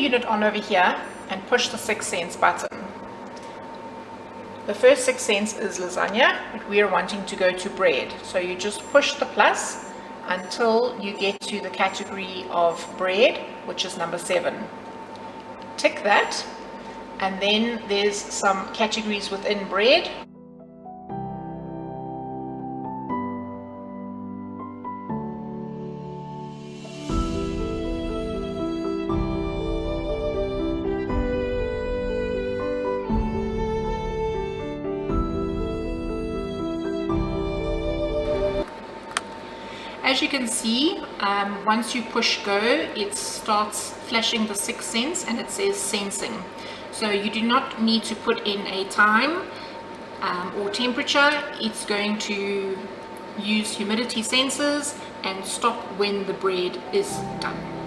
unit on over here and push the 6 cents button. The first 6 cents is lasagna, but we are wanting to go to bread. So you just push the plus until you get to the category of bread, which is number 7. Tick that, and then there's some categories within bread. As you can see, once you push go, it starts flashing the 6 cents and it says sensing. So you do not need to put in a time or temperature. It's going to use humidity sensors and stop when the bread is done.